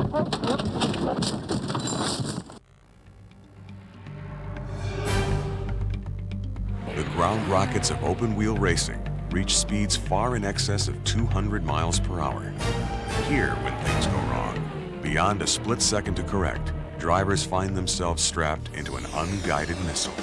The ground rockets of open-wheel racing reach speeds far in excess of 200 miles per hour. Here, when things go wrong, beyond a split second to correct, drivers find themselves strapped into an unguided missile.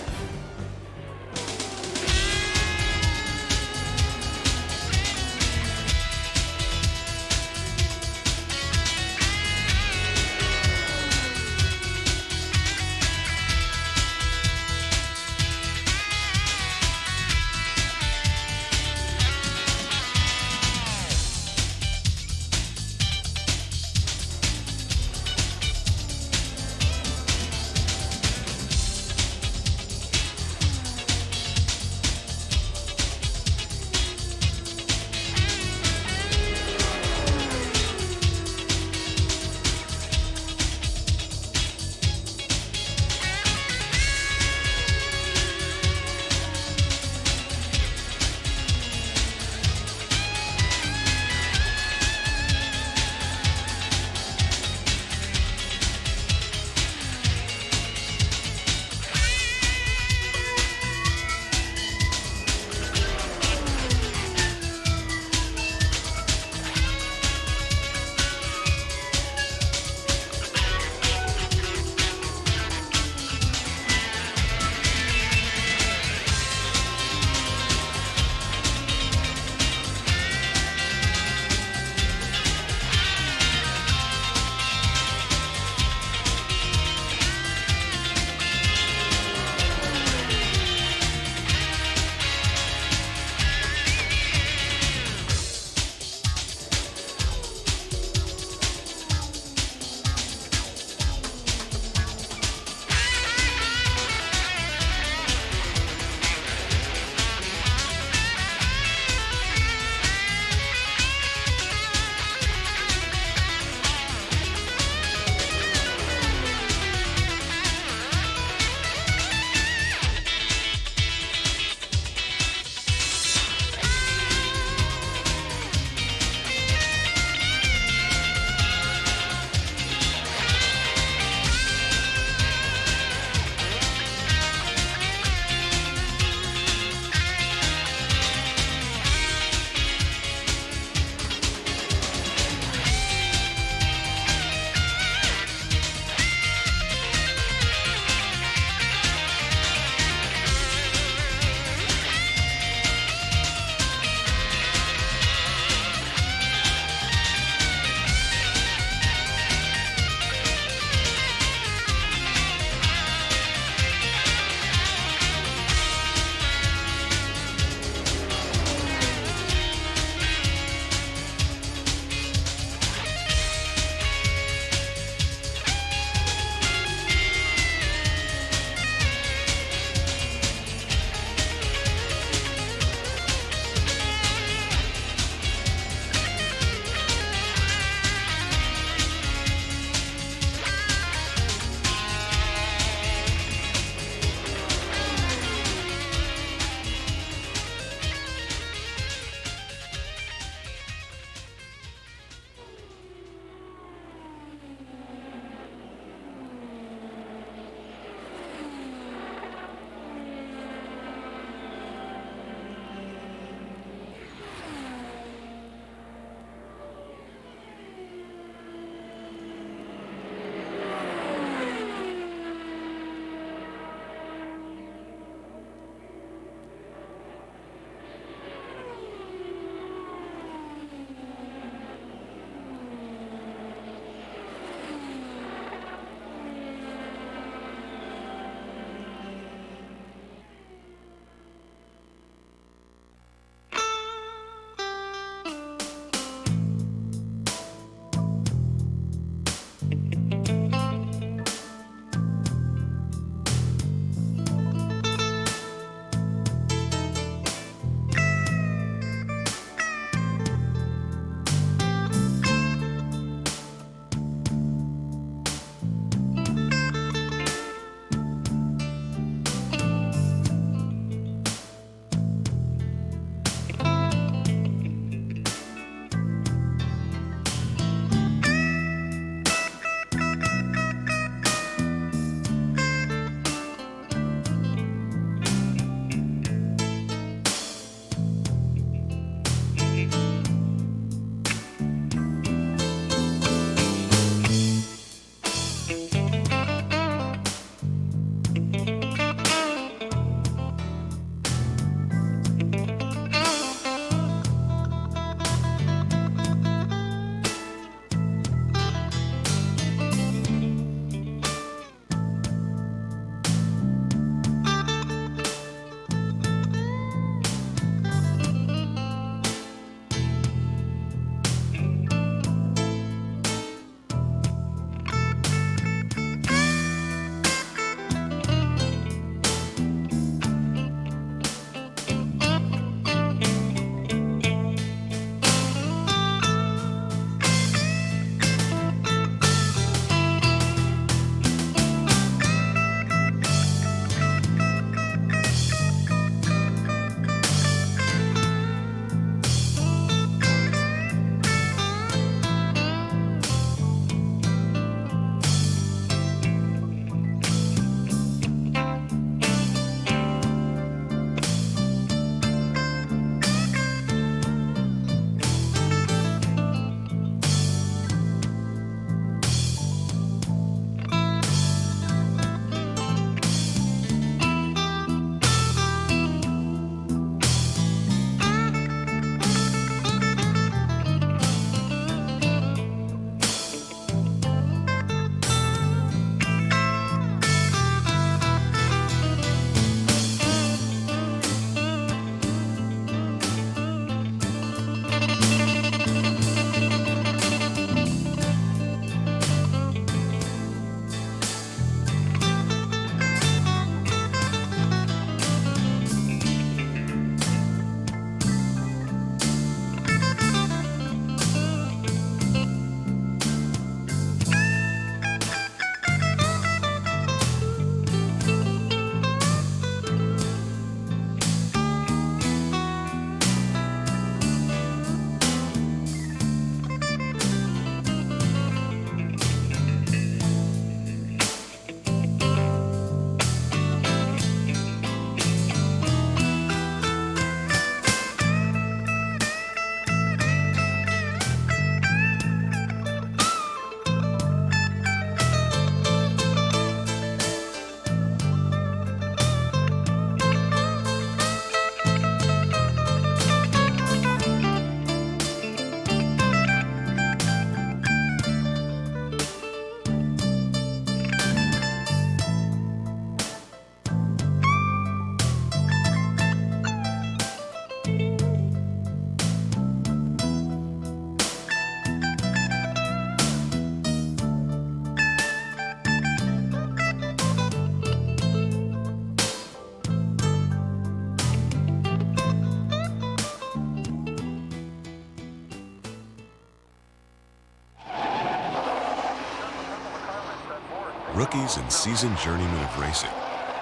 Rookies and seasoned journeymen of racing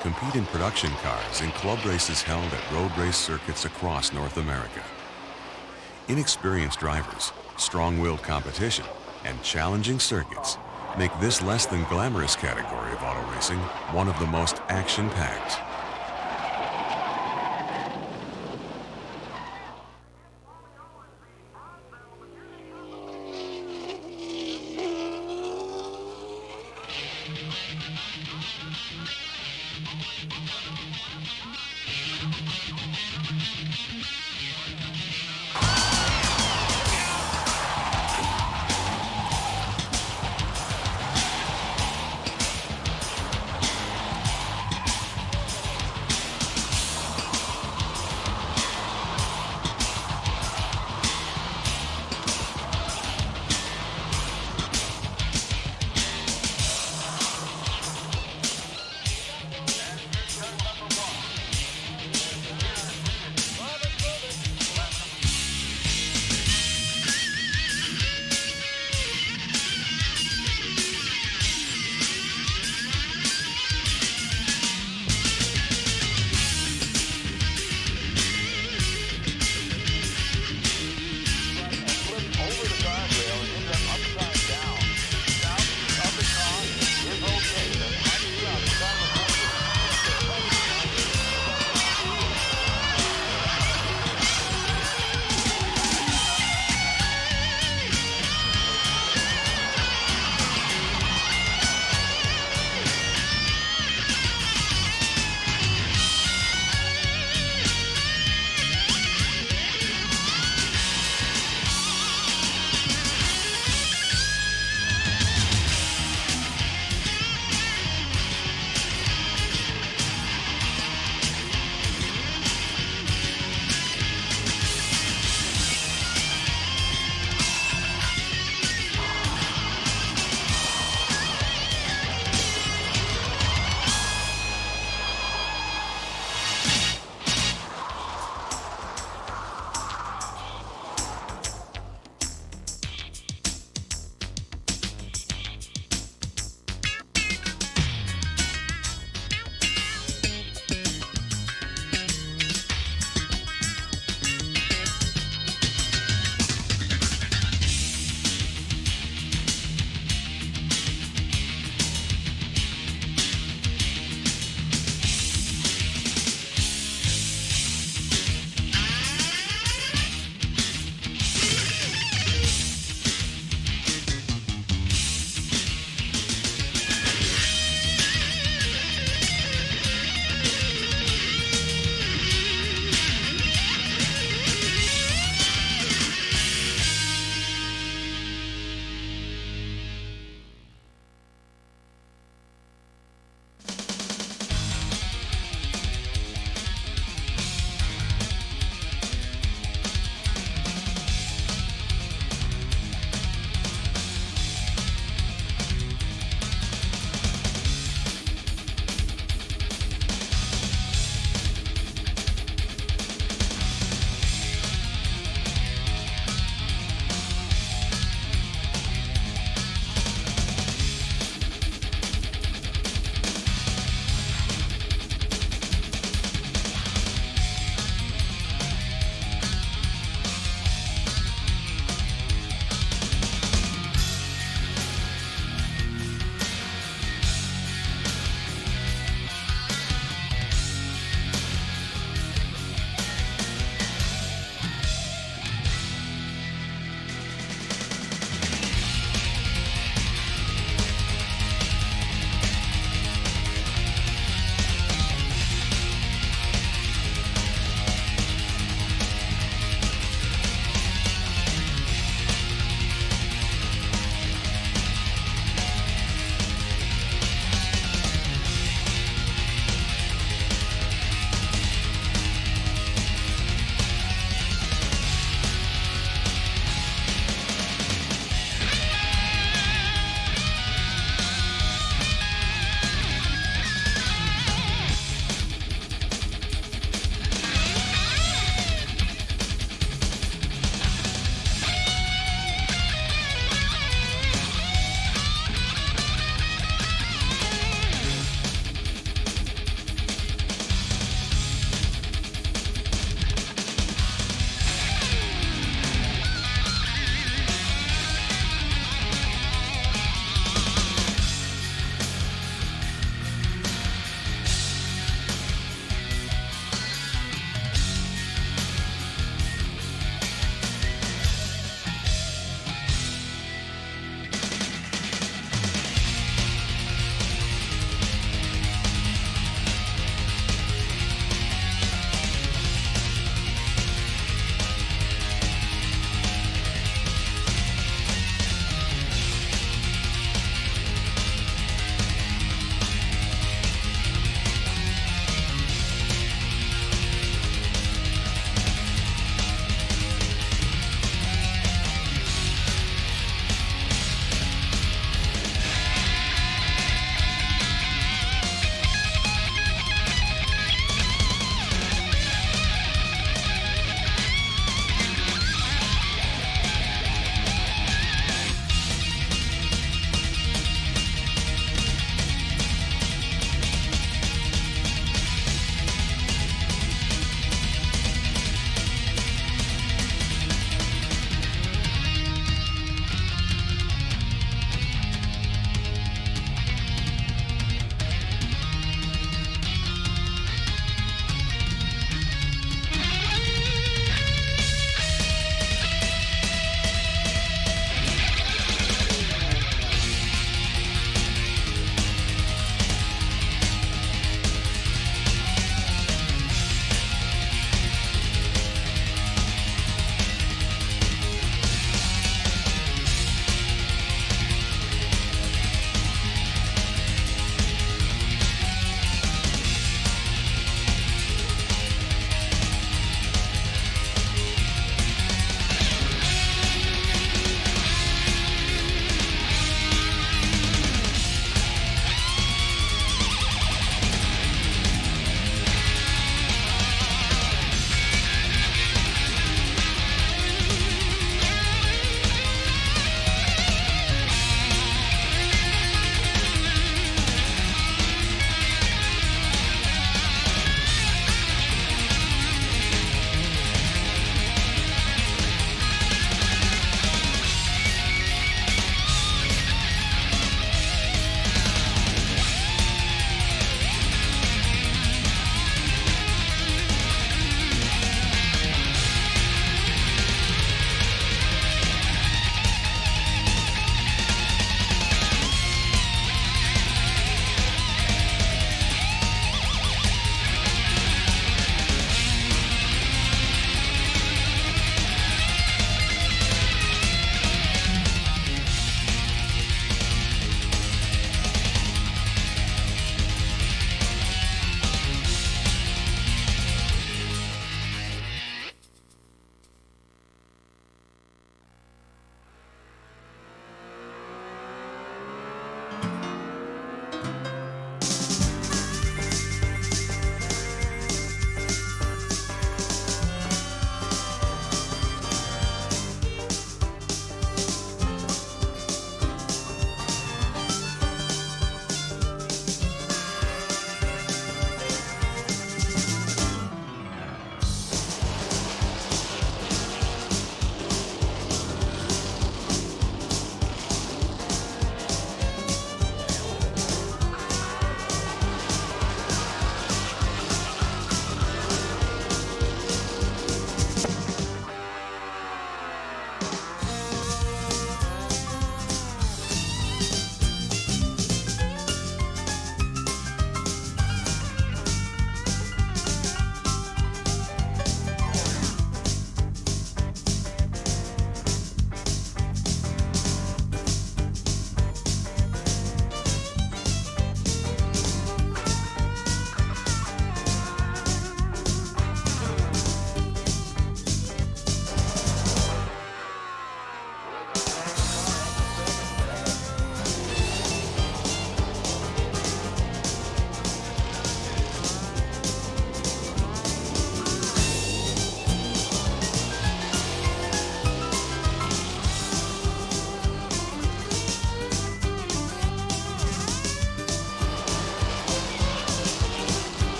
compete in production cars in club races held at road race circuits across North America. Inexperienced drivers, strong-willed competition, and challenging circuits make this less than glamorous category of auto racing one of the most action-packed.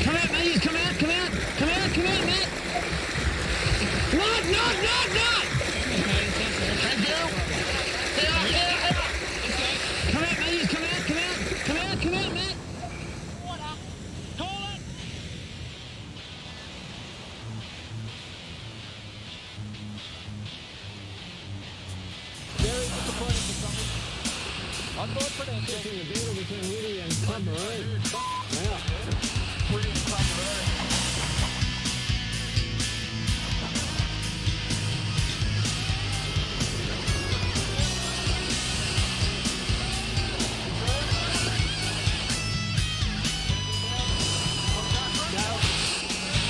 Come out, Maze, come out, Matt. Not. Thank you. Come out, Maze, come out, Matt. Water. Toilet. Very disappointing for some. On board for dancing. The battle between Woody and Club Maroon. Woody and Club Maroon.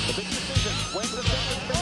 The big decision. When's the second finish?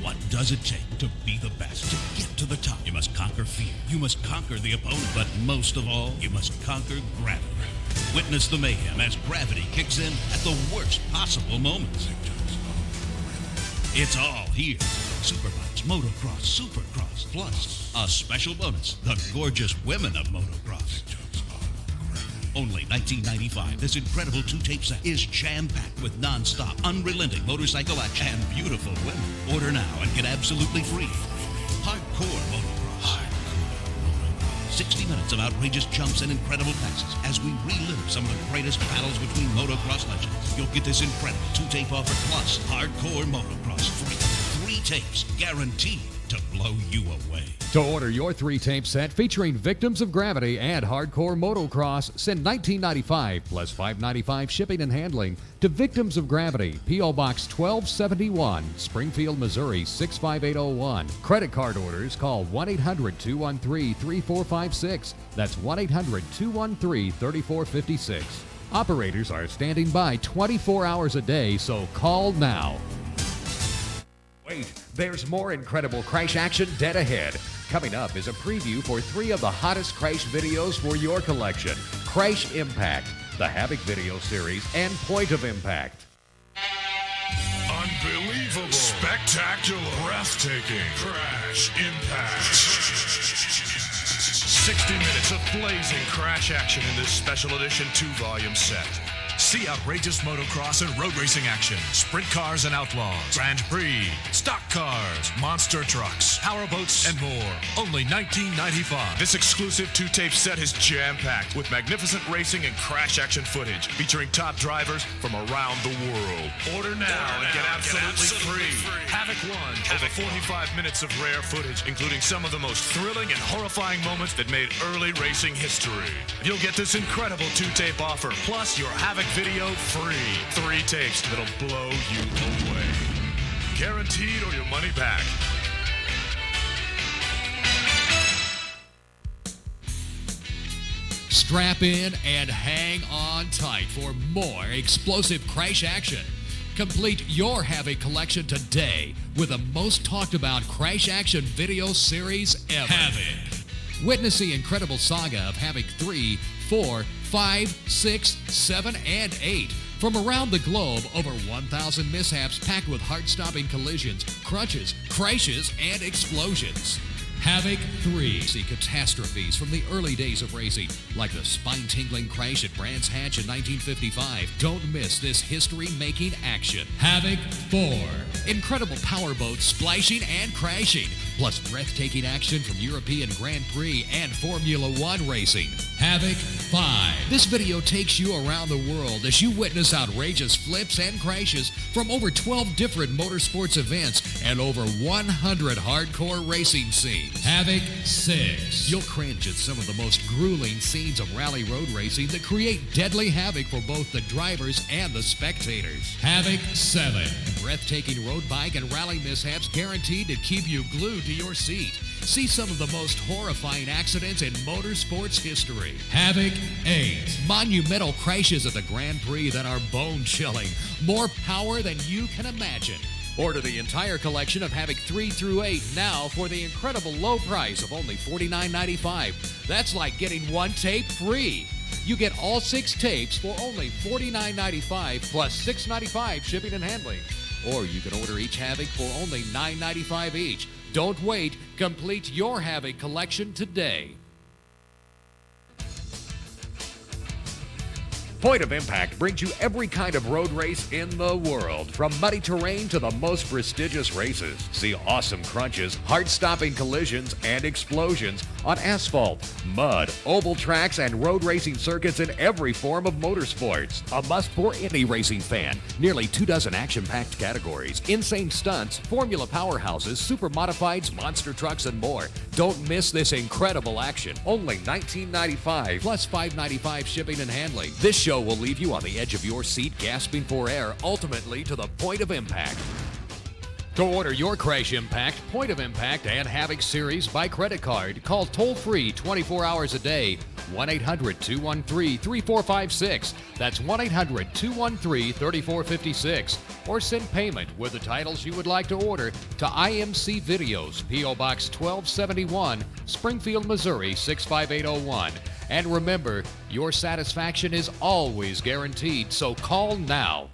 What does it take to be the best? To get to the top, you must conquer fear. You must conquer the opponent. But most of all, you must conquer gravity. Witness the mayhem as gravity kicks in at the worst possible moments. It's all here. Superbikes, motocross, supercross, plus a special bonus, the gorgeous women of motocross. Only $19.95. This incredible two-tape set is jam-packed with non-stop, unrelenting motorcycle action and beautiful women. Order now and get absolutely free. Hardcore Motocross. 60 minutes of outrageous jumps and incredible passes as we relive some of the greatest battles between motocross legends. You'll get this incredible two-tape offer plus Hardcore Motocross free. 3 tapes guaranteed to blow you away. To order your 3-tape set featuring Victims of Gravity and Hardcore Motocross, send $19.95 plus $5.95 shipping and handling to Victims of Gravity, P.O. Box 1271, Springfield, Missouri 65801. Credit card orders, call 1-800-213-3456. That's 1-800-213-3456. Operators are standing by 24 hours a day, so call now. Wait, there's more incredible crash action dead ahead. Coming up is a preview for 3 of the hottest crash videos for your collection: Crash Impact, the Havoc video series, and Point of Impact. Unbelievable. Spectacular. Breathtaking. Crash Impact. 60 minutes of blazing crash action in this special edition 2-volume set. See outrageous motocross and road racing action, sprint cars and outlaws, Grand Prix, stock cars, monster trucks, powerboats, and more. Only $19.95. This exclusive 2-tape set is jam-packed with magnificent racing and crash action footage featuring top drivers from around the world. Order now and get absolutely free. Havoc 1, over 45 minutes of rare footage, including some of the most thrilling and horrifying moments that made early racing history. You'll get this incredible 2-tape offer, plus your Havoc video free. 3 tapes that'll blow you away. Guaranteed or your money back. Strap in and hang on tight for more explosive crash action. Complete your Havoc collection today with the most talked about crash action video series ever. Havoc. Witness the incredible saga of Havoc 3, 4, 5, 6, 7, and 8. From around the globe, over 1,000 mishaps packed with heart-stopping collisions, crushes, crashes, and explosions. Havoc 3. See catastrophes from the early days of racing, like the spine-tingling crash at Brands Hatch in 1955. Don't miss this history-making action. Havoc 4. Incredible powerboats splashing and crashing, plus breathtaking action from European Grand Prix and Formula One racing. Havoc 5. This video takes you around the world as you witness outrageous flips and crashes from over 12 different motorsports events and over 100 hardcore racing scenes. Havoc 6. You'll cringe at some of the most grueling scenes of rally road racing that create deadly havoc for both the drivers and the spectators. Havoc 7. Breathtaking road bike and rally mishaps guaranteed to keep you glued to your seat. See some of the most horrifying accidents in motorsports history. Havoc 8. Monumental crashes at the Grand Prix that are bone-chilling. More power than you can imagine. Order the entire collection of Havoc 3 through 8 now for the incredible low price of only $49.95. That's like getting 1 tape free. You get all 6 tapes for only $49.95 plus $6.95 shipping and handling. Or you can order each Havoc for only $9.95 each. Don't wait. Complete your Havoc collection today. Point of Impact brings you every kind of road race in the world, from muddy terrain to the most prestigious races. See awesome crunches, heart-stopping collisions, and explosions on asphalt, mud, oval tracks, and road racing circuits in every form of motorsports. A must for any racing fan. Nearly 24 action-packed categories, insane stunts, formula powerhouses, super modifieds, monster trucks, and more. Don't miss this incredible action. Only $19.95 plus $5.95 shipping and handling. This show will leave you on the edge of your seat gasping for air, ultimately to the point of impact. To order your Crash Impact, Point of Impact, and Havoc series by credit card, call toll-free 24 hours a day, 1-800-213-3456. That's 1-800-213-3456. Or send payment with the titles you would like to order to IMC Videos, P.O. Box 1271, Springfield, Missouri 65801. And remember, your satisfaction is always guaranteed, so call now.